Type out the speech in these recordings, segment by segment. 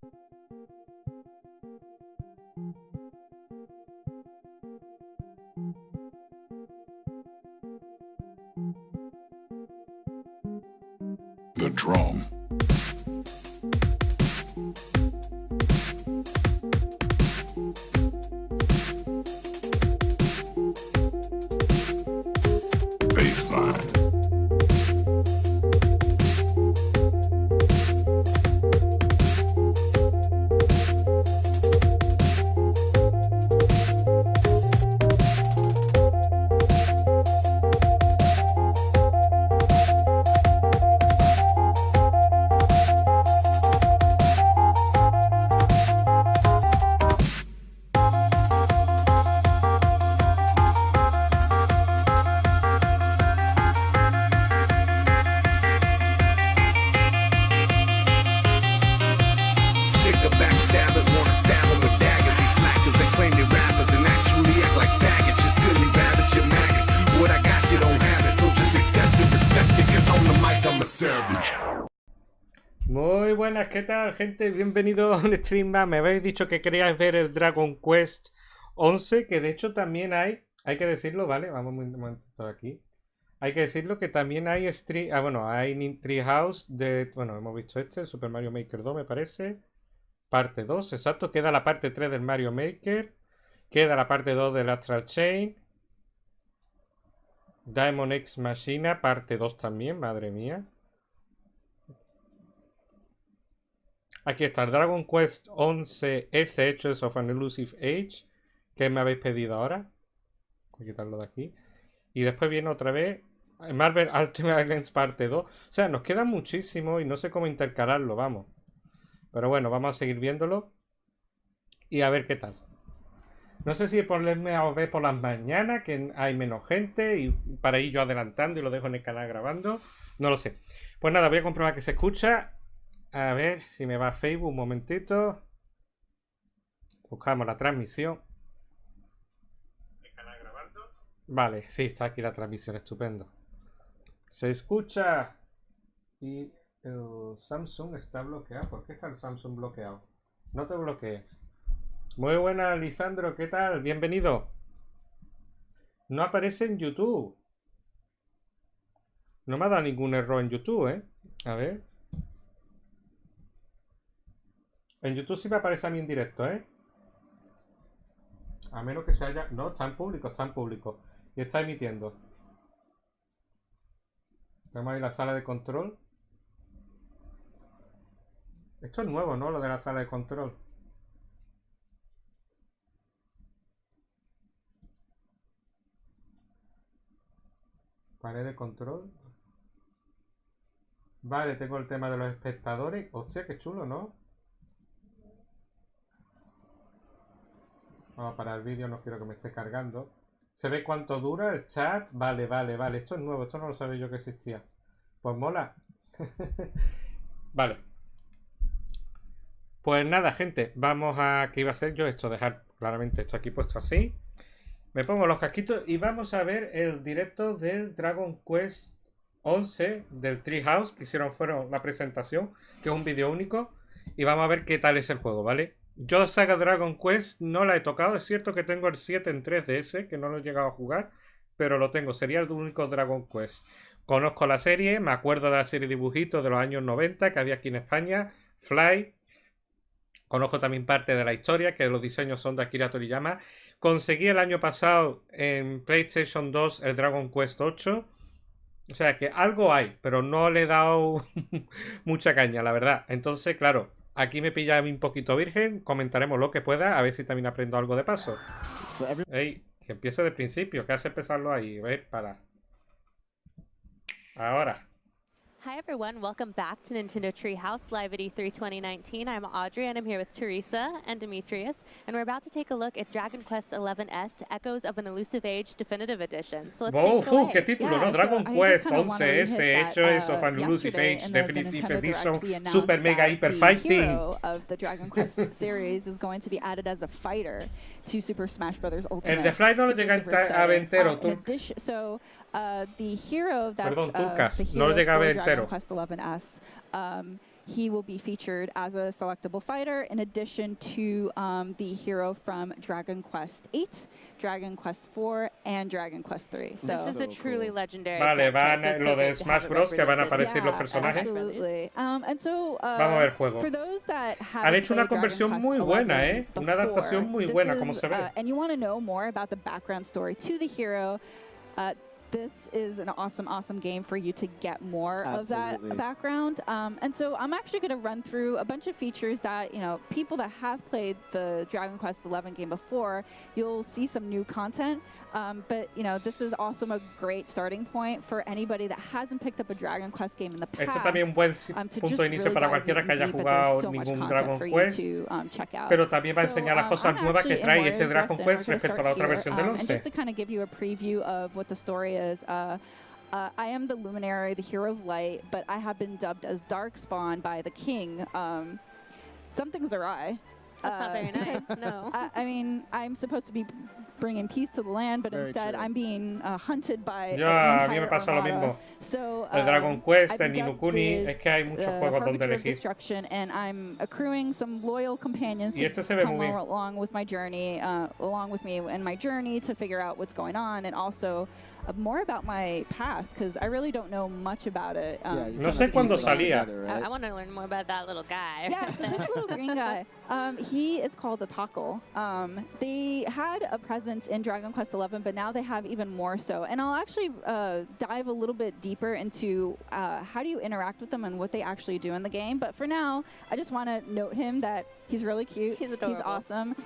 The drum. Baseline. Muy buenas, ¿qué tal, gente? Bienvenidos a un stream más. Me habéis dicho que queríais ver el Dragon Quest 11, que de hecho también hay que decirlo, ¿vale? Vamos un momento aquí. Hay que decirlo que también hay hay Treehouse de, bueno, hemos visto el Super Mario Maker 2, me parece. Parte 2, exacto. Queda la parte 3 del Mario Maker. Queda la parte 2 del Astral Chain. Diamond X Machina, parte 2 también, madre mía. Aquí está el Dragon Quest 11 S Hechos of an Elusive Age, que me habéis pedido ahora. Voy a quitarlo de aquí. Y después viene otra vez Marvel Ultimate Alliance parte 2. O sea, nos queda muchísimo y no sé cómo intercalarlo, vamos. Pero bueno, vamos a seguir viéndolo y a ver qué tal. No sé si ponerme a ver por las mañanas, que hay menos gente, y para ir yo adelantando y lo dejo en el canal grabando. No lo sé. Pues nada, voy a comprobar que se escucha. A ver si me va a Facebook un momentito. Buscamos la transmisión. ¿El canal grabando? Vale, sí, está aquí la transmisión, estupendo. Se escucha. Y el Samsung está bloqueado. ¿Por qué está el Samsung bloqueado? No te bloquees. Muy buena, Lisandro, ¿qué tal? Bienvenido. No aparece en YouTube. No me ha dado ningún error en YouTube, ¿eh? A ver. En YouTube sí me aparece a mí en directo, ¿eh? A menos que se haya... No, está en público, está en público. Y está emitiendo. Tenemos ahí la sala de control. Esto es nuevo, ¿no? Lo de la sala de control. Pared de control. Vale, tengo el tema de los espectadores. Hostia, qué chulo, ¿no? Vamos a parar el vídeo, no quiero que me esté cargando. ¿Se ve cuánto dura el chat? Vale, vale, vale. Esto es nuevo, esto no lo sabía yo que existía. Pues mola. Vale. Pues nada, gente. Vamos a... ¿Qué iba a hacer yo? Esto, dejar claramente esto aquí puesto así. Me pongo los casquitos y vamos a ver el directo del Dragon Quest 11 del Treehouse que fueron la presentación, que es un vídeo único. Y vamos a ver qué tal es el juego, ¿vale? Yo saga Dragon Quest no la he tocado. Es cierto que tengo el 7 en 3DS, que no lo he llegado a jugar, pero lo tengo. Sería el único Dragon Quest. Conozco la serie, me acuerdo de la serie de dibujitos de los años 90 que había aquí en España, Fly. Conozco también parte de la historia, que los diseños son de Akira Toriyama. Conseguí el año pasado en PlayStation 2 el Dragon Quest 8. O sea que algo hay, pero no le he dado mucha caña, la verdad. Entonces, claro, aquí me pilla un poquito virgen. Comentaremos lo que pueda, a ver si también aprendo algo de paso. Ey, que empiece de principio, que hace empezarlo ahí. A ver, para. Ahora. Hi everyone, welcome back to Nintendo Treehouse Live at E3 2019. I'm Audrey and I'm here with Teresa and Demetrius, and we're about to take a look at Dragon Quest XI's Echoes of an Elusive Age Definitive Edition. So let's take it away. ¡Qué título, ¿no? Dragon Quest 11S, Echoes of an Elusive Age Definitive Edition, Super Mega Hyper Fighting. The hero of the Dragon Quest series is going to be added as a fighter to Super Smash Bros. Ultimate. El de Fly no lo llega a ver entero, tú. The hero that's Perdón, Tucas, the no hero llega a ver for entero. Dragon Quest XI's he will be featured as a selectable fighter in addition to the hero from Dragon Quest VIII, Dragon Quest IV, and Dragon Quest III. So this is a truly legendary Vale, franchise. It's lo so de great to Smash have it Bros. Que van a represented. aparecer los personajes. Absolutely. And so, Vamos a ver el juego. for those that Han hecho una conversión muy buena, ¿eh? Una adaptación muy buena, como se ve. And you want to know more about the background story to the hero, this is an awesome, awesome game for you to get more of that background. And so I'm actually going to run through a bunch of features that, you know, people that have played the Dragon Quest XI game before, you'll see some new content. But, you know, this is also a great starting point for anybody that hasn't picked up a Dragon Quest game in the past. Esto también es un buen punto de inicio para cualquiera que haya jugado ningún Dragon Quest, pero también va a enseñar las cosas nuevas que trae este Dragon Quest respecto a la otra versión del 11. And just to kind of give you a preview of what the story is, I am the Luminary, the hero of light, but I have been dubbed as Darkspawn by the king. Something's awry. That's not very nice, no. I mean, I'm supposed to be bringing peace to the land, but instead I'm being hunted by Ya, a mí me pasa lo mismo. So, el Dragon Quest, el Ni no Kuni, es que hay muchos juegos donde elegir. And I'm accruing some loyal companions y to come along with my journey, along with me in my journey to figure out what's going on, and also more about my past, because I really don't know much about it. No sé cuándo salía. I want to learn more about that little guy. Yeah, so this little green guy, he is called a Tackle. They had a presence in Dragon Quest XI, but now they have even more so. And I'll actually dive a little bit deeper into how do you interact with them and what they actually do in the game. But for now, I just want to note him that he's really cute. He's adorable. He's awesome.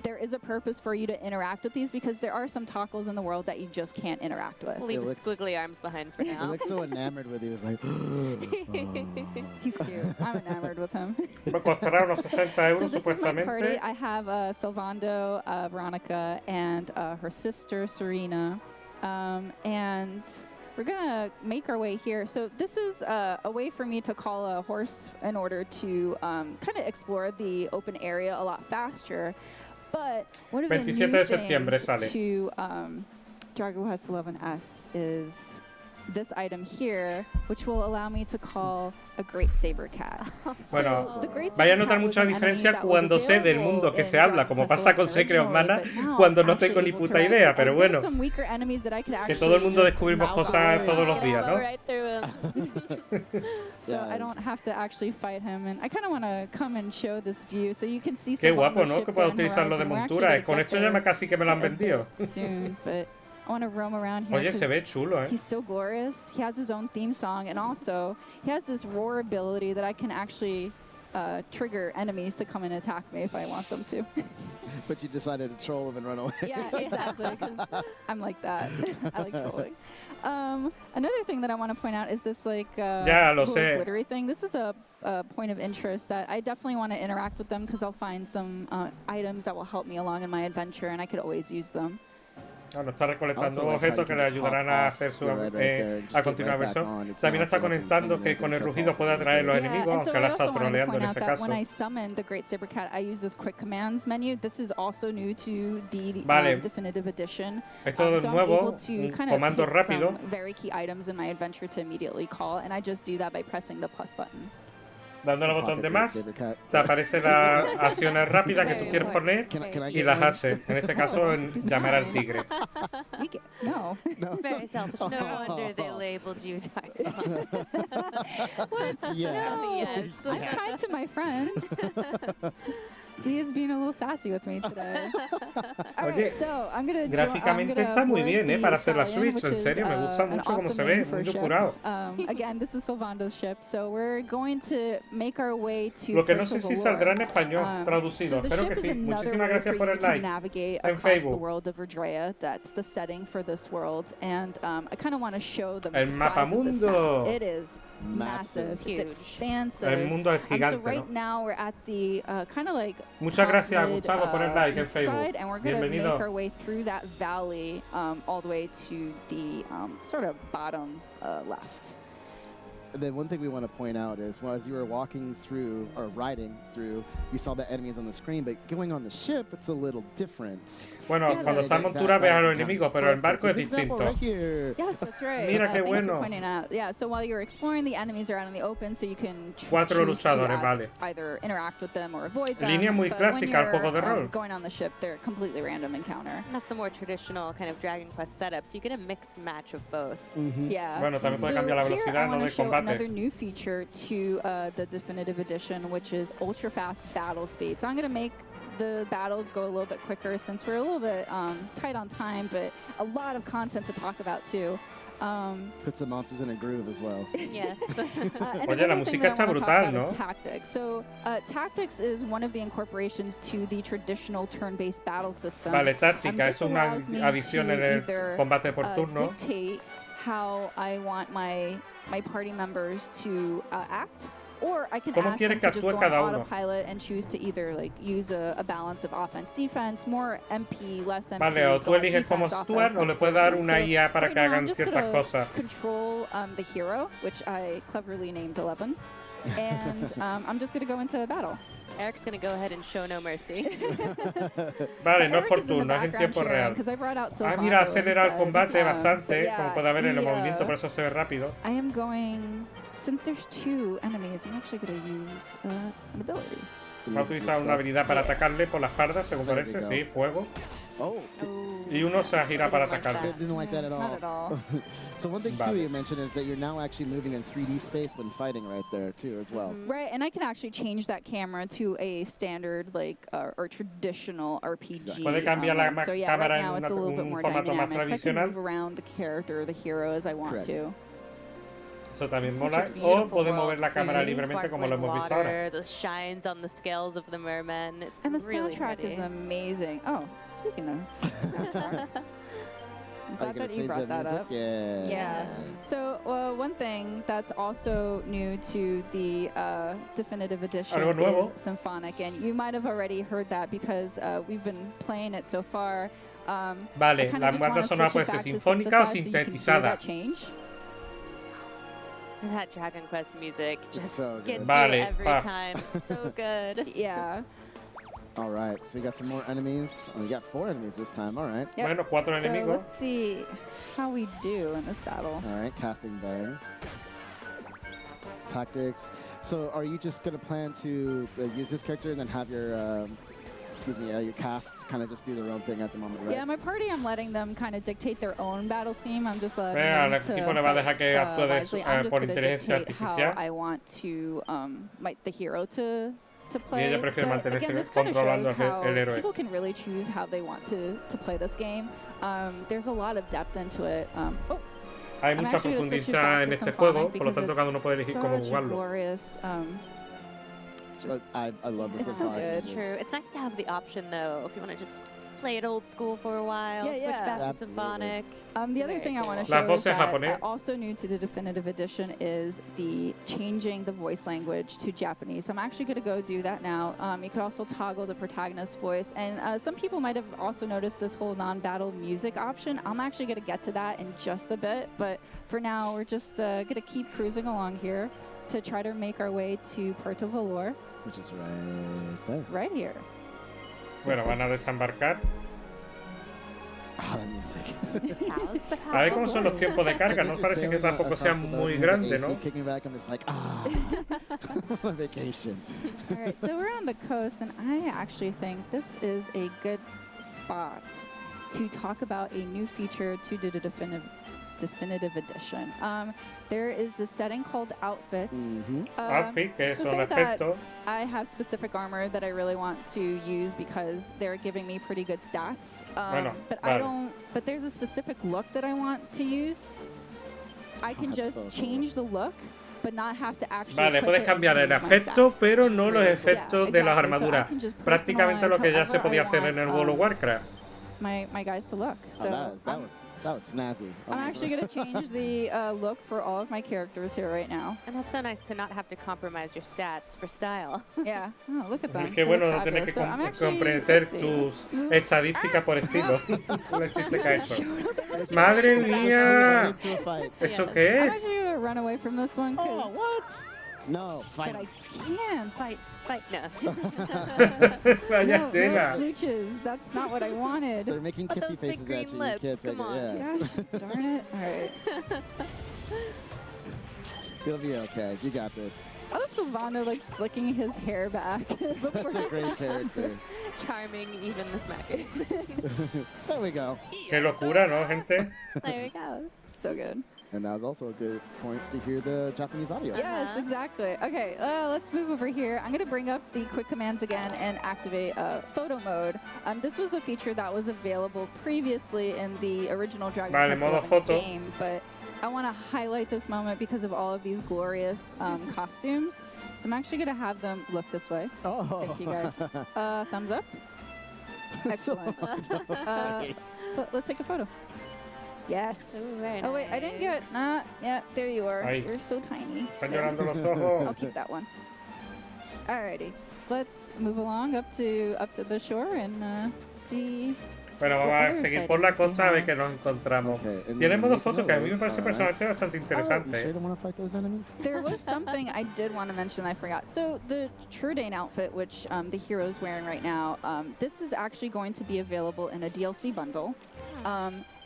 There is a purpose for you to interact with these because there are some tackles in the world that you just can't interact with. We'll leave the squiggly arms behind for now. He looks so enamored with you. It's like, he's cute. I'm enamored with him. Costará unos 60 euros, so this is my party. supuestamente. I have Silvando, Veronica, and her sister Serena, and we're gonna make our way here. So this is a way for me to call a horse in order to kind of explore the open area a lot faster. But one of the new things to Dragon Quest XI's is this item here, which will allow me to call a great saber cat. Bueno, vaya a notar mucha diferencia cuando sé del mundo que se habla, como pasa con Secret of Mana, cuando no tengo ni puta idea, pero bueno, que todo el mundo descubrimos cosas todos los días, ¿no? So I don't have to actually fight him, and I kind of want to come and show this view so you can see. Qué guapo, ¿no? Que pueda utilizarlo de montura. Con esto ya casi que me lo han vendido. Soon, but I want to roam around here. Oye, se ve chulo, He's so glorious. He has his own theme song, and also he has this roar ability that I can actually trigger enemies to come and attack me if I want them to. But you decided to troll him and run away. Yeah, exactly, because I'm like that. I like trolling. Another thing that I want to point out is this like glittery thing. This is a point of interest that I definitely want to interact with them because I'll find some items that will help me along in my adventure, and I could always use them. Bueno, está recolectando objetos que le ayudarán a hacer su a continuar eso. También está conectando que con el rugido puede atraer los enemigos, aunque la está troleando en ese caso. When I summon the Great Saber Cat, I use this quick commands menu. This is also new to the definitive edition. Esto es nuevo, un comando rápido. Very key items in my adventure to immediately call, and I just do that by pressing the plus button. Dando al botón de más, te aparecen las acciones rápidas que tú quieres poner y las haces. En este caso, llamar al tigre. No. Very selfish. No wonder they labeled you Darkspawn. What? Yes. No. Yes. I'm kind to my friends. Dee is being a little sassy with me today. Oye, gráficamente está muy bien, para hacer la Switch. En serio, me gusta mucho cómo se ve, muy curado. Again, this is Silvando's ship, so we're going to make our way to. Lo que no sé si saldrá en español traducido, espero que sí. Muchísimas gracias por el like en Facebook. That's the setting for this world, and I kind of want to show them. El mapa mundo. It is massive, huge. it's expansive. El mundo es gigante, so right now we're at the kind of like. Muchas gracias, Gustavo, por el like en Facebook. And we're going to make our way through that valley all the way to the sort of bottom left. the one thing we want to point out is, well, as you were walking through or riding through, you saw the enemies on the screen, but going on the ship, it's a little different. Bueno, cuando estás en montura ves a los enemigos, pero el barco es distinto. Yes, that's right. Mira qué bueno. Yeah, so while you're exploring, the enemies are out in the open, so you can Cuatro luchadores, vale. either interact with them or avoid them. Línea muy clásica al juego de rol. Going on the ship, they're a completely random encounter. And that's the more traditional kind of Dragon Quest setup, so you get a mixed match of both. Yeah. Bueno, también puede cambiar la velocidad, no de combate. Another new feature to the definitive edition, which is ultra fast battle speed. So I'm going to make the battles go a little bit quicker since we're a little bit tight on time, but a lot of content to talk about too. Puts the monsters in a groove as well. Yes. Oye, la música está brutal, ¿no? Tactics. So, Tactics is one of the incorporations to the traditional turn-based battle system. Vale, táctica es una adición en el combate por turno. Dictate how I want my party members to act. Or I can ask them to just go on autopilot and choose to either like use a balance of offense, defense, more MP, less MP. Vale, o tú eliges cómo actuar o le puedes dar una IA para que hagan ciertas cosas. Control the hero, which I cleverly named 11, and I'm just going to go into battle. Eric's going to go ahead and show no mercy. Vale, no es por turno, es en tiempo real. Ah, mira, acelera el combate bastante, como puede haber en el movimiento, por eso se ve rápido. I am going, since there's two enemies, I'm actually going to use an ability. Va a utilizar una habilidad para atacarle por la espalda, según parece, sí, fuego. Y uno se gira para atacarle. Didn't like that at all. Not at all. So one thing too you mentioned is that you're now actually moving in 3D space when fighting right there too as well. Right, and I can actually change that camera to a standard like or traditional RPG. Puede cambiar la so yeah, cámara right now it's a little bit more formato más dynamic. So I can tradicional. move around the character, the hero as I want to. Eso también mola. O puede mover la cámara libremente como lo hemos visto ahora. The shines on the scales of the mermen. It's and the really soundtrack pretty. is amazing. Oh, speaking of soundtrack. I'm glad that you brought that up. Yeah. So one thing that's also new to the definitive edition is symphonic, and you might have already heard that because we've been playing it so far. Vale, la banda sonora puede ser sinfónica o sintetizada. That Dragon Quest music just so gets vale, you every time. It's so good. Yeah. All right, so we got some more enemies. Oh, we got 4 enemies this time. All right. Yep. Bueno, 4 enemigos. So let's see how we do in this battle. All right, casting bang. Tactics. So are you just going to plan to use this character and then have your, your casts kind of just do their own thing at the moment, right? Yeah, my party, I'm letting them kind of dictate their own battle scheme. I'm just letting Al them equipo le va a dejar que actúe por inteligencia artificial. How I want to, the hero to play. Y ella prefiere mantenerse again, this controlando el héroe. People can really choose how they want to play this game. There's a lot of depth into it. Hay mucha profundidad en este juego, por lo tanto cada uno puede elegir cómo jugarlo. Glorious, I love this. It's so good. True. It's nice to have the option though, if you want to just play it old school for a while, switch back to symphonic. The other thing I want to show is that also new to the definitive edition is the changing the voice language to Japanese. So I'm actually going to go do that now. You could also toggle the protagonist's voice, and some people might have also noticed this whole non-battle music option. I'm actually going to get to that in just a bit, but for now we're just going to keep cruising along here to try to make our way to Puerto Valor. Which is right there. Right here. Bueno, van a desembarcar. La music. A ver cómo son los tiempos de carga, no parece que tampoco sean muy grandes, ¿no? Kicking back, I'm just like, vacation. All right, so we're on the coast, and I actually think this is a good spot to talk about a new feature to the definitive edition. There is this setting called outfits. Outfit, que so son aspectos. I have specific armor that I really want to use because they're giving me pretty good stats. But there's a specific look that I want to use. I can just change the look, but not have to actually. Vale, puedes cambiar el aspecto, pero no los efectos de las armaduras. Prácticamente lo que ya se podía hacer en el World of Warcraft. My guys to look. So that was That was snazzy. I'm actually going to change the look for all of my characters here right now. And that's so nice to not have to compromise your stats for style. Yeah. Oh, look at them. Es que bueno, no tienes que comprender tus estadísticas por estilo. Un chiste que eso. ¡Madre mía! ¿Esto qué I'm es? actually going to run away from this one. Oh, what? No, fight. But I can't. Fight. No. Vaya No tela. smooches. That's not what I wanted. They're making But kissy those big faces green at you. lips, You can't take come on. it. Yeah. Gosh, darn it. All right. You'll be okay. You got this. I love Sylvando like slicking his hair back. Such a great character. Charming, even the smackers. There we go. Qué locura, ¿no, gente? There we go. So good. And that was also a good point to hear the Japanese audio. Yes, exactly. Okay, let's move over here. I'm going to bring up the quick commands again and activate photo mode. This was a feature that was available previously in the original Dragon Quest modo 11 foto. game, but I want to highlight this moment because of all of these glorious costumes. So I'm actually going to have them look this way. Oh. Thank you guys. Thumbs up. Excellent. Let's take a photo. Yes. Ooh, very Oh, wait, I didn't get... yeah, there you are. Ahí. You're so tiny. Están llorando los I'll ojos. keep that one. Alrighty. Let's move along up to the shore and see... Bueno, vamos a seguir por la costa a ver qué nos encontramos. Okay, and Tiene then modo make foto que a mí me note, parece personalmente bastante You interesante. sure don't want to fight those enemies? There was something I did want to mention I forgot. So the Trudane outfit, which the hero's wearing right now, this is actually going to be available in a DLC bundle.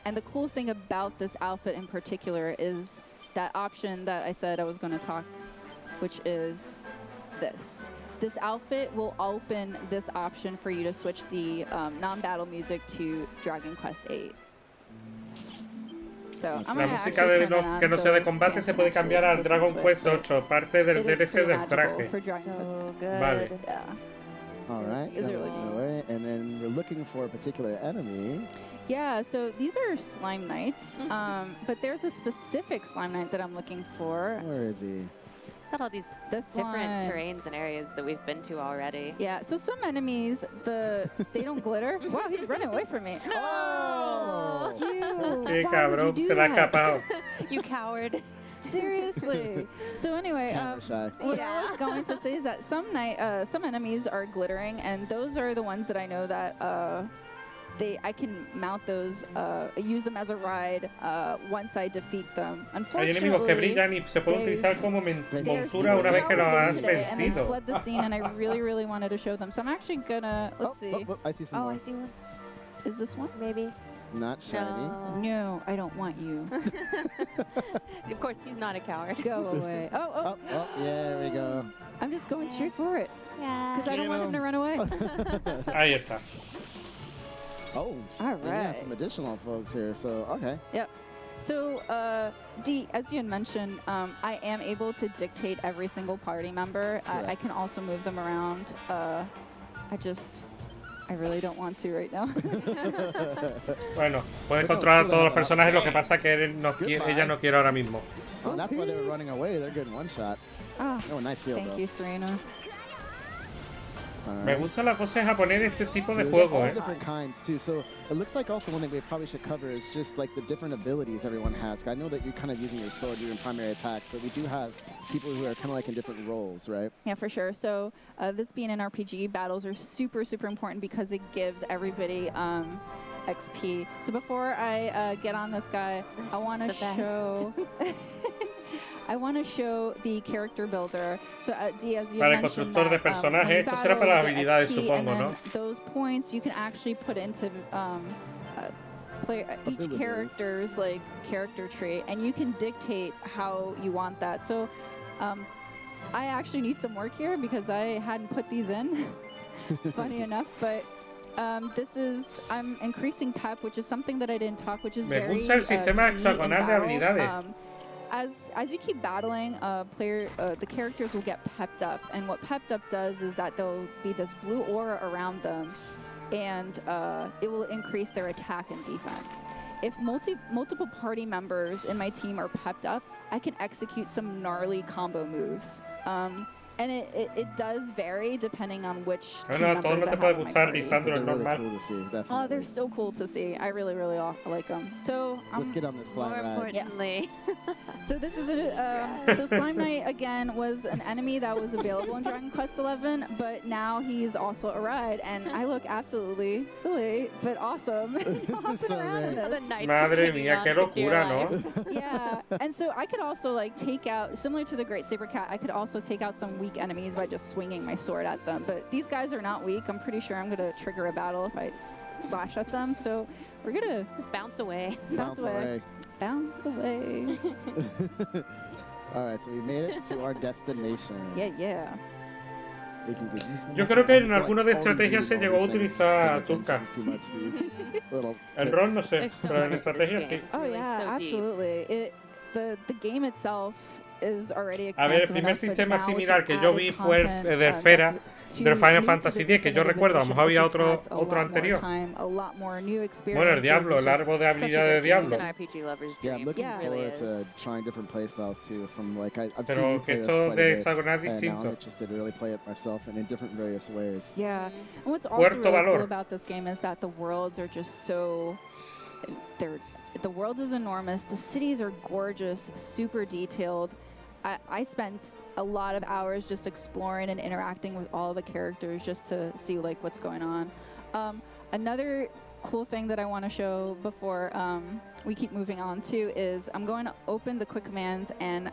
And the cool thing about this outfit in particular is that option that I said I was going to talk, which is this. This outfit will open this option for you to switch the non-battle music to Dragon Quest VIII. So, I'm La gonna música actually turn it on que no so sea de combate fans se can puede actually cambiar al listen Dragon to it, Quest but 8, parte del it is DLC pretty del magical traje. for Dragon Quest. So good. Vale. Yeah. All right. It's really going neat. away. And then we're looking for a particular enemy. Yeah, so these are Slime Knights, but there's a specific Slime Knight that I'm looking for. Where is he? Got all these This different one. terrains and areas that we've been to already. Yeah, so some enemies, they don't glitter. Wow, he's running away from me. No! Oh! You! Qué Why cabrón, would you se do la ha that? escapado. You coward. Seriously. So anyway, Camera shy. what I was going to say is that some enemies are glittering, and those are the ones that I know that I can mount those, use them as a ride once I defeat them. Hay enemigos que brillan y se pueden utilizar como montura una vez que los has And they vencido. fled the scene, and I really, really wanted to show them. So I'm actually gonna, let's see. Oh, I see some Oh, more. I see one. Is this one? Maybe. Not shiny. No. No, I don't want you. Of course, he's not a coward. Go away. Oh, Oh, yeah, there we go. I'm just going straight for it. Yeah. Because I don't want him to run away. Ahí está. Oh, All and you have right. some additional folks here, so okay. Yep. So, Dee, as you had mentioned, I am able to dictate every single party member. I Correct. can also move them around. I really don't want to right now. Bueno, puedes controlar a todos los personajes, lo que pasa que ella no quiere ahora mismo. Oh, that's why they were running away. They're getting one shot. Oh, Oh, nice heal, thank though. you, Serena. All Me right. gusta la cosa japonés de este tipo de So there's juego, all eh. different kinds too. So it looks like also one thing we probably should cover is just like the different abilities everyone has. I know that you're kind of using your sword, you're in primary attacks, but we do have people who are kind of like in different roles, right? Yeah, for sure. So this being an RPG, battles are super, super important because it gives everybody XP. So before I get on this guy, I want to the best. show... I want to show the character builder. So, Dee, as you Para el mentioned constructor de that, when personajes, you esto será battle, para las you get habilidades, XP, supongo, and then ¿no? those points you can actually put into each Abilities. character's like character trait, and you can dictate how you want that. So, I actually need some work here because I hadn't put these in. Funny enough, but. I'm increasing pep, which is something that I didn't talk, which is Me very gusta el sistema key in hexagonal de battle. habilidades. As you keep battling, the characters will get pepped up, and what pepped up does is that there'll be this blue aura around them, and it will increase their attack and defense. If multiple party members in my team are pepped up, I can execute some gnarly combo moves. And it does vary depending on which No, team no, members todo no I te have puede on my gustar, party. Lisandro, They're es really normal. cool to see, definitely. Oh, they're so cool to see. I really like them. So Let's get on this fly More ride. importantly, So this is a so Slime Knight again was an enemy that was available in Dragon Quest XI, but now he's also a ride, and I look absolutely silly but awesome. This is so around in great. the this. knights Madre just hanging mía, on qué for dear locura, life. ¿no? Yeah, and so I could also like take out, similar to the Great Saber Cat, I could also take out some weak enemies by just swinging my sword at them. But these guys are not weak. I'm pretty sure I'm gonna trigger a battle if I slash at them. So we're gonna Just bounce away. bounce away. Bounce away. All right, so we made it to our destination. Yeah. We can get used to Yo them. creo que en Like, alguna de already estrategias se reading llegó a all these things, utilizar paying attention Turca. too much to these little En tips. rol no sé, There's so pero en much to this estrategia sí. game. It's Oh really yeah, so deep. absolutely. The game itself is already A expansive ver, el primer enough, but sistema now with similar the que yo added vi fue el content, de Esfera that's del to Final new to Fantasy the X, que yo definitive recuerdo, a lo mejor edition, había it just adds a otro lot more anterior. time, a lot more new Bueno, el experiences. Diablo, It's el just árbol de such a habilidad de good game. It's Diablo. an RPG lover's Yeah, I'm dream. looking Yeah. It really forward is. to trying different playstyles too. From like I've seen Pero you que play this esto quite a de bit, hexagonal es and now I'm distinto. interested to really play it myself and in different various ways. Yeah, and what's also Puerto really Valor. cool about this game is that the worlds are just so, the world is enormous. The cities are gorgeous, super detailed. I spent a lot of hours just exploring and interacting with all the characters just to see like what's going on. Another cool thing that I want to show before we keep moving on to is I'm going to open the quick commands, and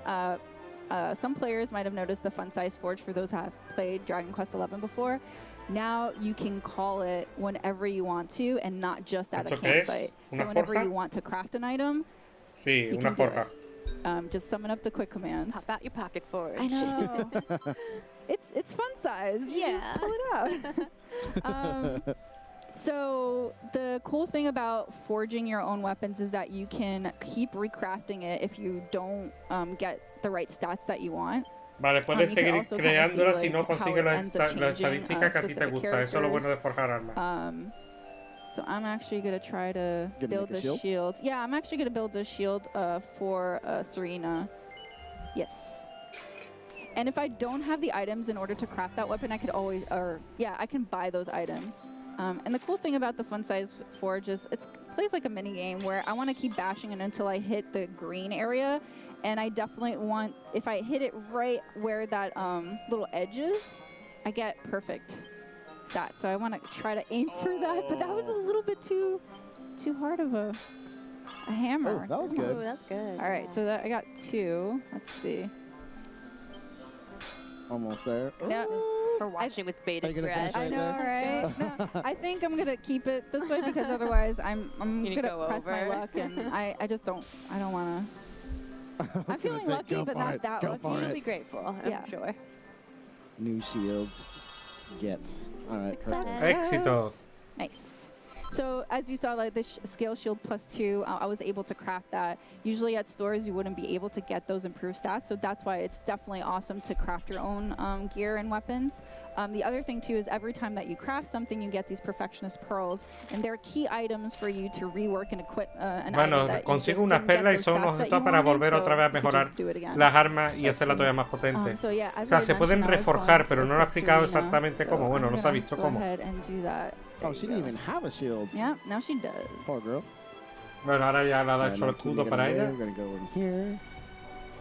some players might have noticed the fun size forge for those who have played Dragon Quest XI before. Now you can call it whenever you want to and not just at a ¿Esto qué es? campsite. So ¿Una whenever forja? you want to craft an item, Sí, you una can do forja. just summon up the quick commands. Pop out your pocket forge. I know. It's fun size. You Yeah. just pull it out. So the cool thing about forging your own weapons is that you can keep recrafting it if you don't get the right stats that you want. Vale, puedes you can seguir also kinda creándola see, si no like, how consigues it las ends up las changing, estadísticas que a ti te specific gustan. Eso es lo bueno de characters. forjar armas. So I'm actually gonna try to Gonna build make a a shield. Yeah, I'm actually gonna build a shield for Serena. Yes. And if I don't have the items in order to craft that weapon, I could always, I can buy those items. And the cool thing about the fun size forge is it plays like a mini game where I want to keep bashing it until I hit the green area. And I definitely want, if I hit it right where that little edge is, I get perfect stats. So I want to try to aim for that, but that was a little bit too hard of a hammer. Oh, that was Ooh, good. that's good. All right, so that I got 2. Let's see. Almost there. Yeah. We're watching with Are you bated gonna breath. finish I right know, there? right? No, I think I'm gonna keep it this way because otherwise I'm You gonna go press my over. luck, and I don't wanna. I'm feeling lucky, but not that Go lucky. for She'll it. be grateful, I'm Yeah. sure. New shield. Get. All right. Success. Perfect. Éxito. Nice. So as you saw, like the scale shield +2, I was able to craft that. Usually at stores, you wouldn't be able to get those improved stats, so that's why it's definitely awesome to craft your own gear and weapons. The other thing too is every time that you craft something, you get these perfectionist pearls, and they're key items for you to rework and equip an Bueno, item that you consigo just unas didn't get perlas y those son stats unos that objetos you para wanted, volver so otra vez a you could mejorar just do it again. las armas y Let's hacerla see. todavía más potente. So yeah, as O sea, I se pueden mentioned, I was reforjar, going pero to no lo ha equip explicado Serena, exactamente so cómo. Bueno, I'm no se ha gonna visto go cómo. ahead and do that. Oh, There she you didn't go. even have a shield. Yeah, now she does. Poor girl. Bueno, ahora ya le ha All right, hecho el now keep escudo making para our way. ella. We're gonna go in here.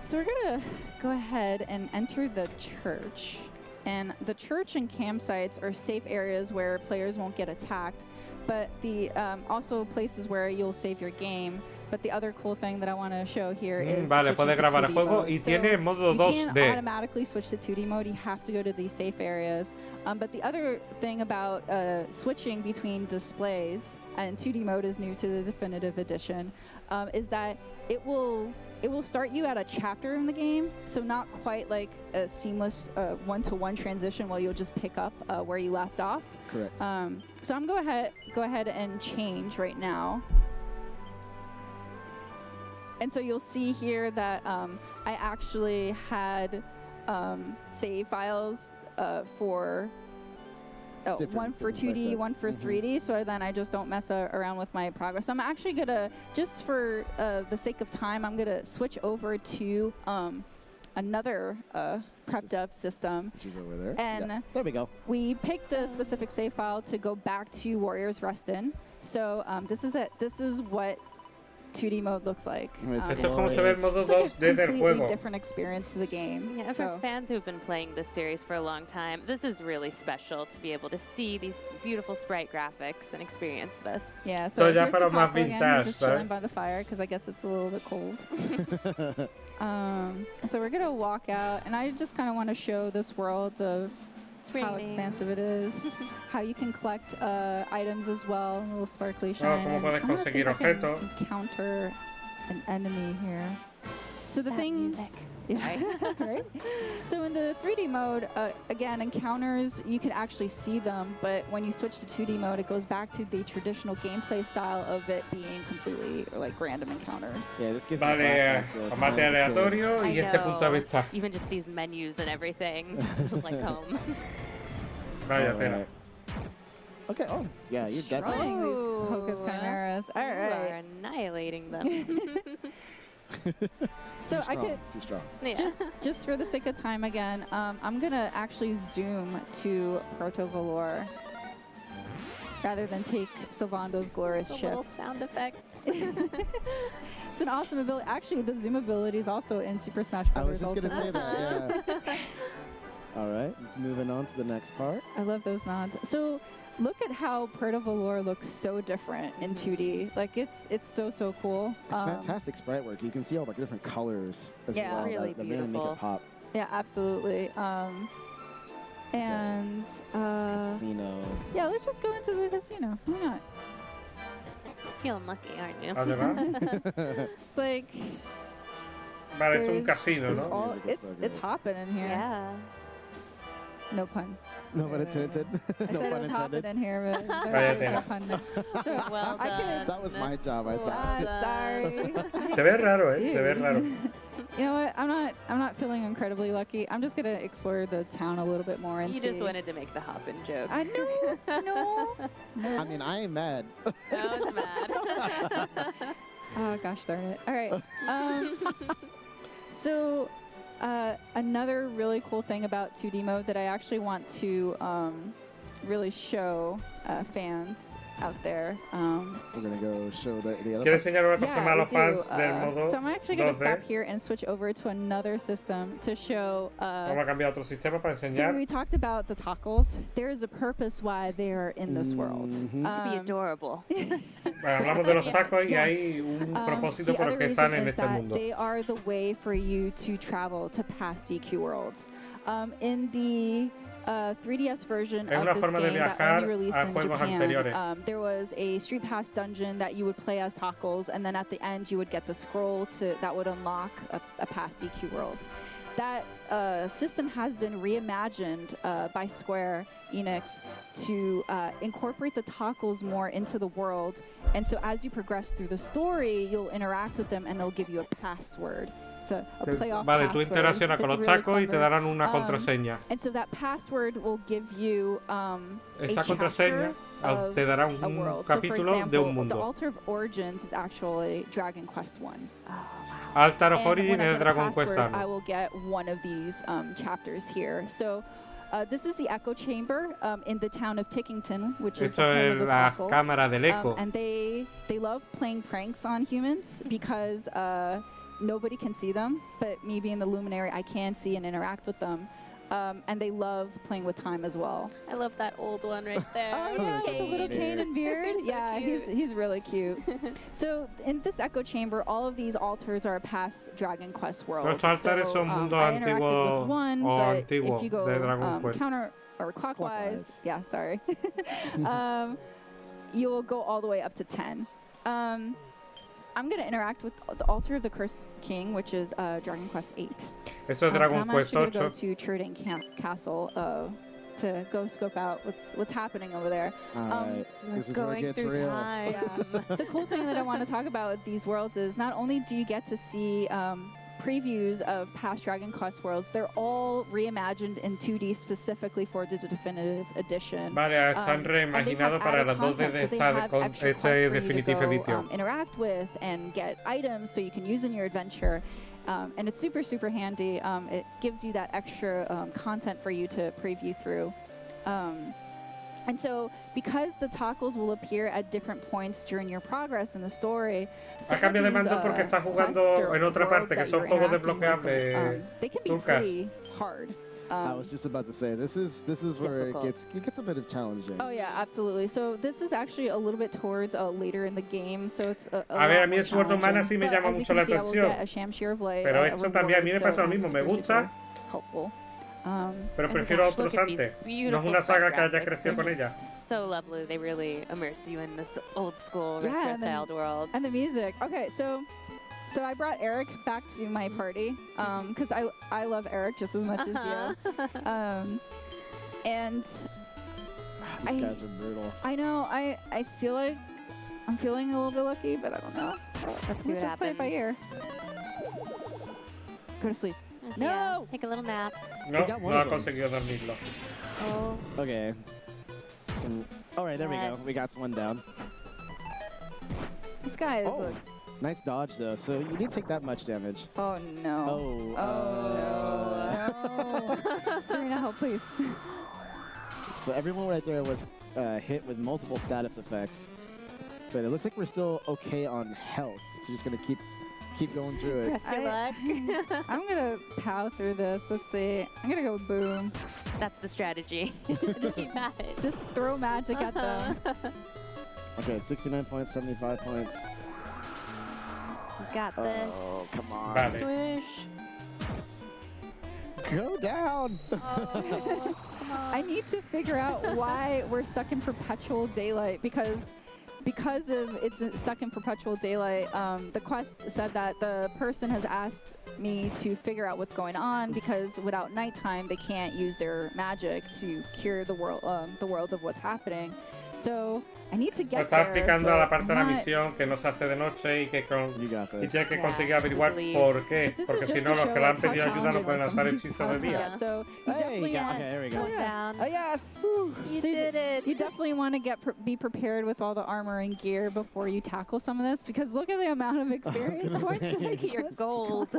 So we're gonna go ahead and enter the church. And the church and campsites are safe areas where players won't get attacked, but the also places where you'll save your game. But the other cool thing that I want to show here is Vale, switching puedes to grabar el 2D juego mode. y So tiene modo you can't 2D. automatically switch to 2D mode. You have to go to these safe areas. But the other thing about switching between displays, and 2D mode is new to the definitive edition, is that it will start you at a chapter in the game, so not quite like a seamless one-to-one transition where you'll just pick up where you left off. Correct. So I'm go ahead and change right now. And so you'll see here that I actually had save files for one for 2D, one for 3D, so then I just don't mess around with my progress. I'm actually gonna, just for the sake of time, I'm gonna switch over to another prepped up system. Which is over there. And yeah. There we go. we picked a specific save file to go back to Warriors Rest in. So this is it. This is what 2D mode looks like. Esto es como se ve el modo 2 it's like a desde el completely juego. different experience to the game. Yeah, so. for fans who've been playing this series for a long time, this is really special to be able to see these beautiful sprite graphics and experience this. Yeah, So so ya here's para the más top again, vintage, just ¿sabes? chilling by the fire because I guess it's a little bit cold. So we're gonna walk out, and I just kind of want to show this world of how expansive it is, how you can collect items as well, a little sparkly shine. cómo puedes I wanna see conseguir if I can objetos. encounter an enemy here. So the That thing. music. Yeah, right? So in the 3D mode, again, encounters, you can actually see them, but when you switch to 2D mode, it goes back to the traditional gameplay style of it being completely like random encounters. Yeah, this gives me Vale, flashbacks to those combate times as a kid. aleatorio I y este punto de know. vista. Even just these menus and everything. It's like home. Vaya All tela. right. Okay, oh, yeah, you're definitely... Destroying these Hocus Chimeras. All You are right. annihilating them. So too I strong, could, Too strong. Yeah. just for the sake of time again, I'm gonna actually zoom to Proto Valor rather than take Sylvando's glorious The ship. little sound effects. It's an awesome ability. Actually, the zoom ability is also in Super Smash I was Bros. just going to say Ultimate. that, yeah. All right, moving on to the next part. I love those nods. So look at how Proto Valor looks so different in 2D. Like it's so cool. It's fantastic sprite work. You can see all the different colors as Yeah, well really that really make beautiful. it pop. Yeah, absolutely. And Casino. yeah, let's just go into the casino. Why not? Feeling lucky, aren't you? Además. It's like Vale, esto es un there's- casino, it's ¿no? all- Music is it's so it's good. hopping in here. Yeah. No pun. No pun intended. I No said it pun was hopping intended. in here, but Vaya there's no tela. pun there. So Well I done. could. That was my job, I thought. Sorry. Se ve raro, Se ve Dude. raro. You know what? I'm not feeling incredibly lucky. I'm just gonna explore the town a little bit more and You see. just wanted to make the hopping joke. I know. No. I mean, I ain't mad. No, it's mad. Oh gosh darn it. All right. So another really cool thing about 2D mode that I actually want to really show fans out there. We're going to go show the other ¿Quieres part. enseñar una cosa Yeah, más a I los fans do. del modo So I'm actually going to 2D? stop here and switch over to another system to show. Vamos a cambiar a otro sistema para So enseñar. we talked about the tacos. There is a purpose why they are in this world. Mhm. To be adorable. Bueno, hablamos de los tacos y Yes. hay un propósito The por el other que reason están en is este that mundo. they are the way for you to travel to past DQ worlds. In the 3DS version Es of una this forma de game that viajar only released a in juegos Japan, anteriores. there was a Street Pass dungeon that you would play as Tacos, and then at the end you would get the scroll that would unlock a past DQ world. That system has been reimagined by Square Enix to incorporate the tacos more into the world. And so as you progress through the story, you'll interact with them and they'll give you a password. It's a playoff Vale, tú password. interaccionas con It's los really tacos y te clever. darán una contraseña. And so that password will give you Esa a contraseña chapter te dará of a un world. So for capítulo example, de un the mundo. Altar of Origins is actually Dragon Quest 1. Altar of And Origin when I es get a Dragon Quest password, I 1. will get one of these chapters here. So this is the Echo Chamber in the town of Tickington, which is the Esto home es of the la Tacos. cámara del eco. And they love playing pranks on humans because nobody can see them, but me being the Luminary, I can see and interact with them. And they love playing with time as well. I love that old one right there. Oh yeah, with the little cane and beard. So Yeah, cute. he's really cute. So in this Echo Chamber, all of these altars are past Dragon Quest worlds. Estos altares son mundos I interacted antiguos with one, o but antiguos if you go de Dragon Quest. counter or clockwise, Clockwise. yeah, sorry, you will go all the way up to 10. I'm going to interact with the altar of the Cursed King, which is Dragon Quest 8. Eso es Dragon I'm Quest actually going 8. to go to Turdane Castle to go scope out what's happening over there. All right, this is where it Going gets through real. time. The cool thing that I want to talk about with these worlds is not only do you get to see previews of past Dragon Quest worlds, they're all reimagined in 2D specifically for the definitive edition. Vale, están And they reimaginados have para added las 2D content, de so they esta have extra quests este for you to Definitive go, Edition. interact with and get items so you can use in your adventure. And it's super, super handy. It gives you that extra content for you to preview through. And so, because the toggles will appear at different points during your progress in the story, A cambio de mando porque está jugando en otra parte, que son juegos desbloqueables. they can be Turcas. pretty hard. I was just about to say, this is where it gets a bit of challenging. Oh yeah, absolutely. So this is actually a little bit towards later in the game, so it's a ver, a mí lot el Sword more of Mana challenging. sí me But llama as you mucho can la see, I will atención. get a Shamshir of Light, Pero a esto también a mí me reward, pasa lo so mismo, me super, gusta, super helpful. pero And prefiero gosh, otros look at these antes. No es beautiful una saga que haya graphics. crecido con They're ella. just so lovely. They really immerse you in this old school Yeah, retro and then- styled world. And the music. Okay, so I brought Eric back to my party because I love Eric just as much as you. And These guys are brutal. I know I feel like I'm feeling a little bit lucky, but I don't know. Let's see what just play it by ear. Go to sleep. Yeah, No! take a little nap. No, got one no ha of them. conseguido dormirlo. Oh, Okay. All right, there we go. Yes. We got one down. This guy is Oh, like, nice dodge though. So you didn't take that much damage. oh no. Oh. No. Serena, help please. So everyone right there was hit with multiple status effects, but it looks like we're still okay on health. So just gonna keep going through it. rest your luck. I'm gonna pow through this. Let's see. I'm gonna go boom. That's the strategy. Just keep at it. Just throw magic at them. Okay, 69 points, 75 points. You got this. Oh, come on. Vale. Swish. Go down. Oh, I need to figure out why we're stuck in perpetual daylight because of it's stuck in perpetual daylight. The quest said that the person has asked me to figure out what's going on because without nighttime they can't use their magic to cure the world of what's happening. So I need to Lo get está there. explicando a la but parte de la not- misión que no se hace de noche y que You got y this. tienes que Yeah, conseguir averiguar please. por qué. But this Porque is si just no, to los show, que le han like, how pedido ayuda no challenging pueden some lanzar of hechizos these de quests día. are. So you Hey, definitely yeah, okay, there we go. One down. Oh yes! You So did it. You definitely want to be prepared with all the armor and gear before you tackle some of this because look at the amount of experience gonna points say, that I You're just gold.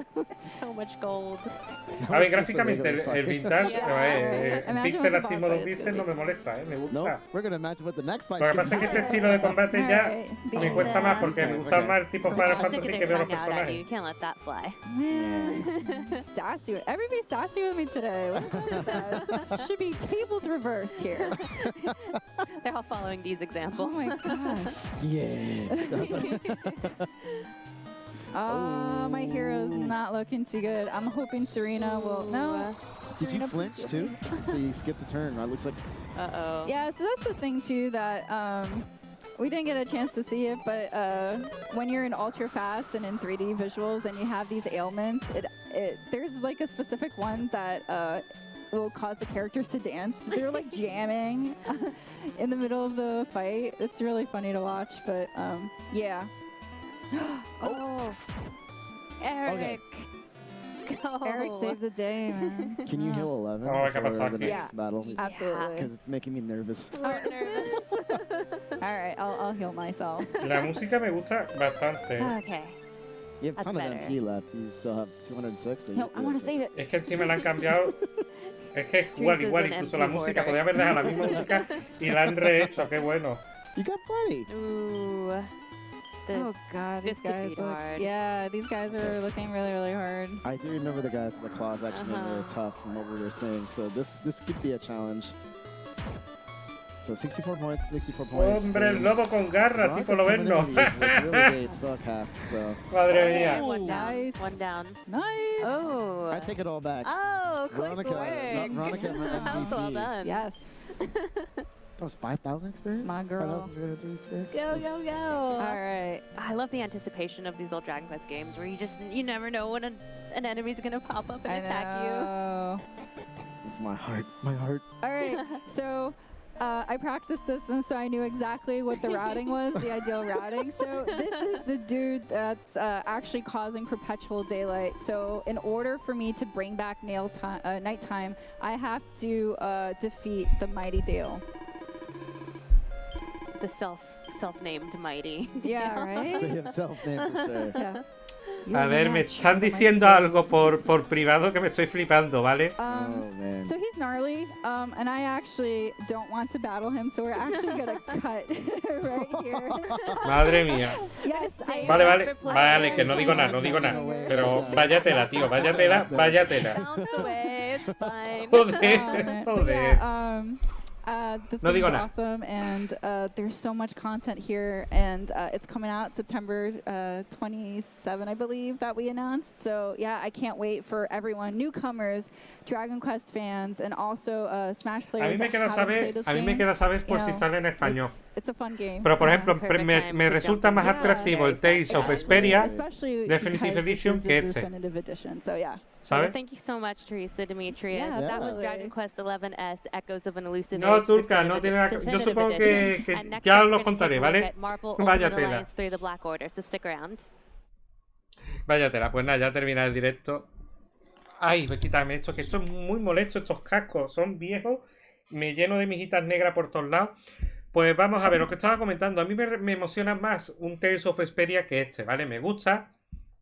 So much gold. A ver, gráficamente el vintage, Yeah. el Imagine pixel what the así boss modo fight is pixel no me molesta, me Nope, gusta. we're gonna match with the next fight. Lo que pasa es que este estilo de combate ya me cuesta más porque me gusta más el tipo Final Sticking Fantasy que their veo los tongue out at you. You personajes. can't let that fly. Man, sassy. Everybody's sassy with me today. What is up with that? Should be tables reversed here. They're all following Dee's Oh example. my gosh. Yeah. My hero's not looking too good. I'm hoping Serena will. No. Did you Serena, flinch please. too? So you skipped a turn. It looks like Uh-oh. Yeah, so that's the thing too that we didn't get a chance to see it, but when you're in ultra fast and in 3D visuals and you have these ailments, there's like a specific one that will cause the characters to dance. They're like jamming in the middle of the fight. It's really funny to watch, but yeah. Oh. Eric. Go. Eric saved the day, man. Can you heal 11 Oh, I got before my the socket. next battle? Absolutely. Because it's making me nervous. We're nervous. All right, I'll heal myself. La música me gusta bastante. Okay. You have a That's ton of better. MP left. You still have 206. So No, I want to save it. Es que encima la han cambiado. Es que es igual, incluso la música. Podría haber dejado la misma música y la han rehecho. Qué bueno. You got plenty. Ooh. This. Oh god, this these could guys be look, hard. yeah, these guys are looking really, really hard. I do remember the guys with the claws actually being really tough from what we were saying. So this could be a challenge. So 64 points, 64 points. Hombre, el lobo con garra, tipo lo ven, no. Really great spell cast, so Madre mía. One down. Nice. One down. Nice. Oh. I take it all back. Oh, quick Veronica, work. Veronica, my That was well MVP. done. Yes. That was 5,000 experience? Smart girl. 5,303 experience? Go, go, go. All right. I love the anticipation of these old Dragon Quest games where you never know when an enemy's going to pop up and attack you. It's my heart. My heart. All right. So I practiced this, and so I knew exactly what the routing was, the ideal routing. So this is the dude that's actually causing perpetual daylight. So in order for me to bring back nighttime, I have to defeat the Mighty Dale. The self-named mighty. Yeah, right? Say himself name for sure. Yeah. A ver, me están diciendo algo por privado que me estoy flipando, ¿vale? man. So he's gnarly, and I actually don't want to battle him, so we're actually gonna cut right here. Madre mía. Yes, I Vale, que no digo nada, no digo nada. Pero váyatela, tío, váyatela. Bounce away, it's fine. Joder, But joder. yeah, this No game digo is nada. awesome, and there's so much content here, and it's coming out September 27, I believe, that we announced. So yeah, I can't wait for everyone, newcomers, Dragon Quest fans, and also Smash A players. mí me that queda haven't saber, played this a mí me game. queda saber por You si know, sale en español. It's a fun game. Pero por Yeah. ejemplo, Perfect me time to resulta jump más into atractivo el it. Tales of Vesperia, especially Definitive because this Edition is the que este. Definitive Edition. So yeah. ¿sabes? Thank you so much, Teresa, Demetrius. Yeah, That was absolutely. Dragon Quest 11S, Echoes of an Elusive No, Age, Turca, no tiene nada que... Yo Definitive supongo Edition. que And next ya up, we're lo gonna contaré, take a look ¿vale? at Marvel Vaya Ultimate tela. Alliance 3: The Black Order, so stick around. Váyatela, pues nada, ya termina el directo. Ay, pues quítame esto, que esto es muy molesto, estos cascos son viejos, me lleno de mijitas negras por todos lados. Pues vamos a ver, lo que estaba comentando, a mí me emociona más un Tales of Vesperia que este, ¿vale? Me gusta,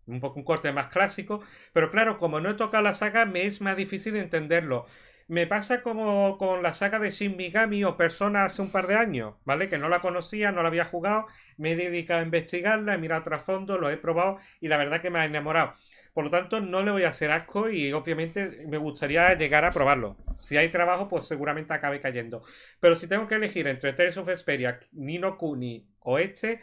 un poco un corte más clásico, pero claro, como no he tocado la saga, me es más difícil entenderlo. Me pasa como con la saga de Shin Megami o Persona hace un par de años, ¿vale? Que no la conocía, no la había jugado, me he dedicado a investigarla, he mirado trasfondo, lo he probado y la verdad que me ha enamorado. Por lo tanto, no le voy a hacer asco y obviamente me gustaría llegar a probarlo. Si hay trabajo, pues seguramente acabe cayendo. Pero si tengo que elegir entre Tales of Vesperia, Ni no Kuni o este,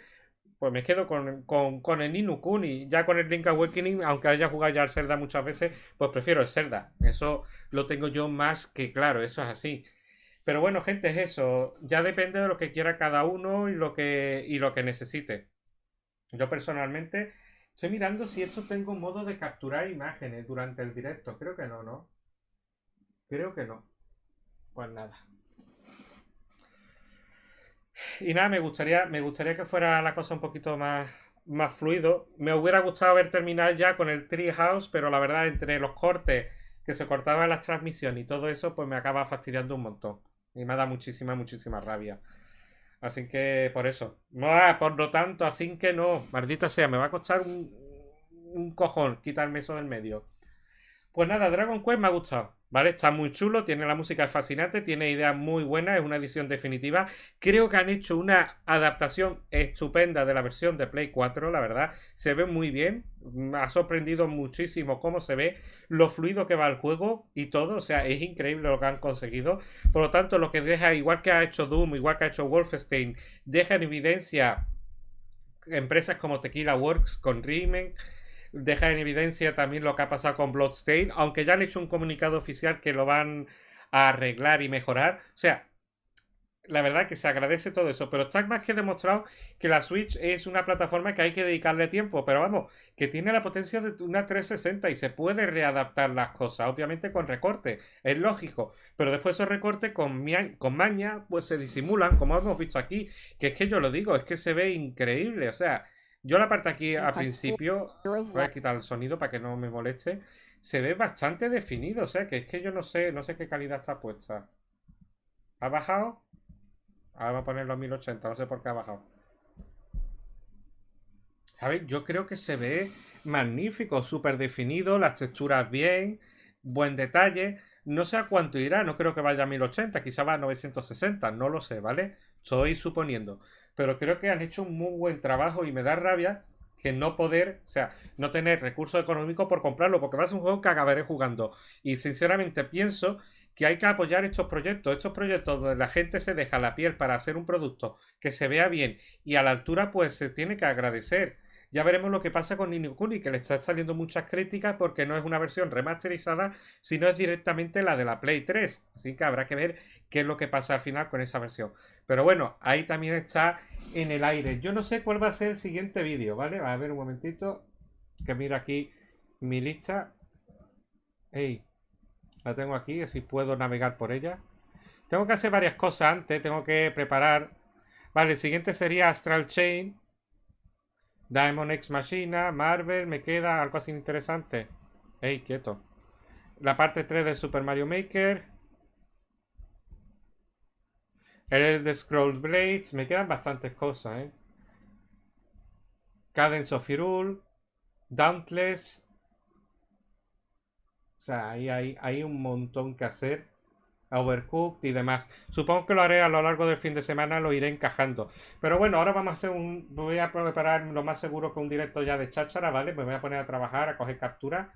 pues me quedo con el Ni no Kuni. Ya con el Link Awakening, aunque haya jugado ya al Zelda muchas veces, pues prefiero el Zelda. Eso lo tengo yo más que claro, eso es así. Pero bueno, gente, es eso. Ya depende de lo que quiera cada uno y lo que necesite. Yo personalmente estoy mirando si esto tengo modo de capturar imágenes durante el directo. Creo que no, ¿no? Creo que no. Pues nada. Y nada, me gustaría que fuera la cosa un poquito más fluido. Me hubiera gustado haber terminado ya con el Treehouse, pero la verdad, entre los cortes que se cortaban las transmisiones y todo eso, pues me acaba fastidiando un montón. Y me da muchísima rabia. Así que por eso. No, por lo tanto, así que no. Maldita sea, me va a costar un cojón quitarme eso del medio. Pues nada, Dragon Quest me ha gustado, ¿vale? Está muy chulo, tiene la música fascinante, tiene ideas muy buenas, es una edición definitiva. Creo que han hecho una adaptación estupenda de la versión de Play 4, la verdad. Se ve muy bien, me ha sorprendido muchísimo cómo se ve, lo fluido que va el juego y todo, o sea, es increíble lo que han conseguido. Por lo tanto, lo que deja, igual que ha hecho Doom, igual que ha hecho Wolfenstein, deja en evidencia empresas como Tequila Works con Rayman. Deja en evidencia también lo que ha pasado con Bloodstain, aunque ya han hecho un comunicado oficial que lo van a arreglar y mejorar. O sea, la verdad que se agradece todo eso, pero está más que demostrado que la Switch es una plataforma que hay que dedicarle tiempo, pero vamos, que tiene la potencia de una 360 y se puede readaptar las cosas, obviamente con recortes, es lógico, pero después esos recortes con maña pues se disimulan, como hemos visto aquí, que es que yo lo digo, es que se ve increíble, o sea... Yo la parte aquí al principio, voy a quitar el sonido para que no me moleste, se ve bastante definido, o sea, que es que yo no sé qué calidad está puesta. ¿Ha bajado? Ahora voy a ponerlo a 1080, no sé por qué ha bajado. ¿Sabes? Yo creo que se ve magnífico, súper definido, las texturas bien, buen detalle. No sé a cuánto irá, no creo que vaya a 1080, quizá va a 960, no lo sé, ¿vale? Estoy suponiendo. Pero creo que han hecho un muy buen trabajo y me da rabia que no poder, o sea, no tener recursos económicos por comprarlo, porque va a ser un juego que acabaré jugando. Y sinceramente pienso que hay que apoyar estos proyectos donde la gente se deja la piel para hacer un producto que se vea bien y a la altura, pues se tiene que agradecer. Ya veremos lo que pasa con Ni no Kuni, que le están saliendo muchas críticas porque no es una versión remasterizada, sino es directamente la de la Play 3. Así que habrá que ver qué es lo que pasa al final con esa versión. Pero bueno, ahí también está en el aire. Yo no sé cuál va a ser el siguiente vídeo, ¿vale? A ver un momentito, que miro aquí mi lista. Ey, la tengo aquí, así puedo navegar por ella. Tengo que hacer varias cosas antes, tengo que preparar. Vale, el siguiente sería Astral Chain, Diamond X Machina, Marvel, me queda algo así interesante. Ey, quieto. La parte 3 de Super Mario Maker. El Elder Scrolls Blades, me quedan bastantes cosas, Cadence of Hyrule, Dauntless. O sea, hay un montón que hacer. Overcooked y demás. Supongo que lo haré a lo largo del fin de semana, lo iré encajando. Pero bueno, ahora vamos a hacer voy a preparar lo más seguro que un directo ya de cháchara, ¿vale? Me voy a poner a trabajar, a coger capturas.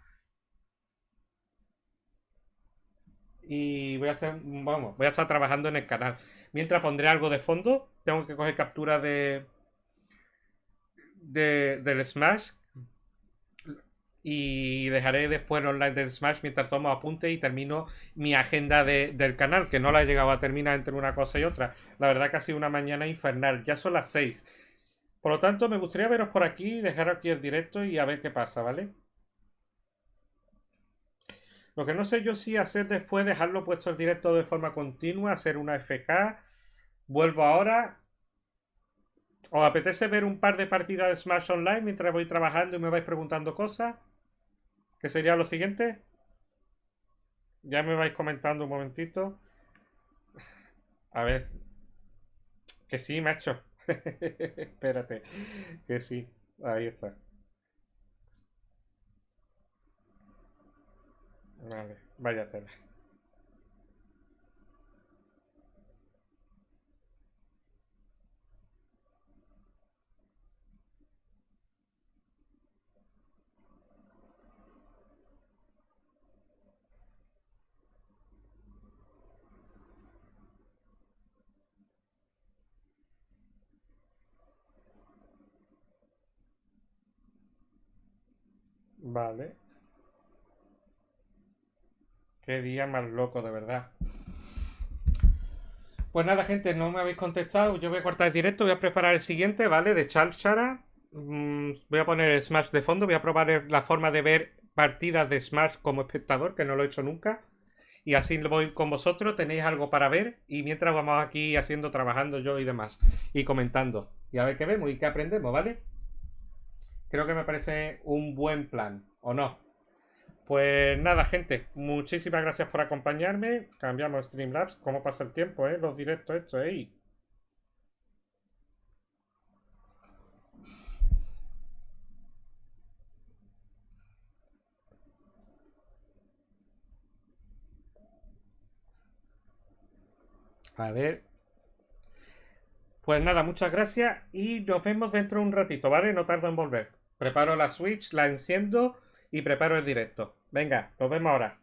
Y voy a hacer, vamos, voy a estar trabajando en el canal. Mientras pondré algo de fondo. Tengo que coger captura del Smash. Y dejaré después el online del Smash mientras tomo apuntes y termino mi agenda del canal, que no la he llegado a terminar entre una cosa y otra. La verdad que ha sido una mañana infernal. Ya son las 6. Por lo tanto, me gustaría veros por aquí, dejar aquí el directo y a ver qué pasa, ¿vale? Lo que no sé yo si hacer después, dejarlo puesto el directo de forma continua, hacer una FK. Vuelvo ahora. ¿Os apetece ver un par de partidas de Smash Online mientras voy trabajando y me vais preguntando cosas? ¿Qué sería lo siguiente? Ya me vais comentando un momentito. A ver. Que sí, macho. Espérate. Que sí. Ahí está. Vale, vaya tela. Vale. Qué día más loco, de verdad. Pues nada, gente, no me habéis contestado. Yo voy a cortar el directo, voy a preparar el siguiente, ¿vale? De Chalchara. Voy a poner el Smash de fondo, voy a probar la forma de ver partidas de Smash como espectador, que no lo he hecho nunca. Y así lo voy con vosotros, tenéis algo para ver. Y mientras vamos aquí haciendo, trabajando yo y demás. Y comentando. Y a ver qué vemos y qué aprendemos, ¿vale? Creo que me parece un buen plan, ¿o no? Pues nada, gente, muchísimas gracias por acompañarme. Cambiamos Streamlabs. ¿Cómo pasa el tiempo, los directos estos, A ver. Pues nada, muchas gracias y nos vemos dentro de un ratito, ¿vale? No tardo en volver. Preparo la Switch, la enciendo y preparo el directo. Venga, nos vemos ahora.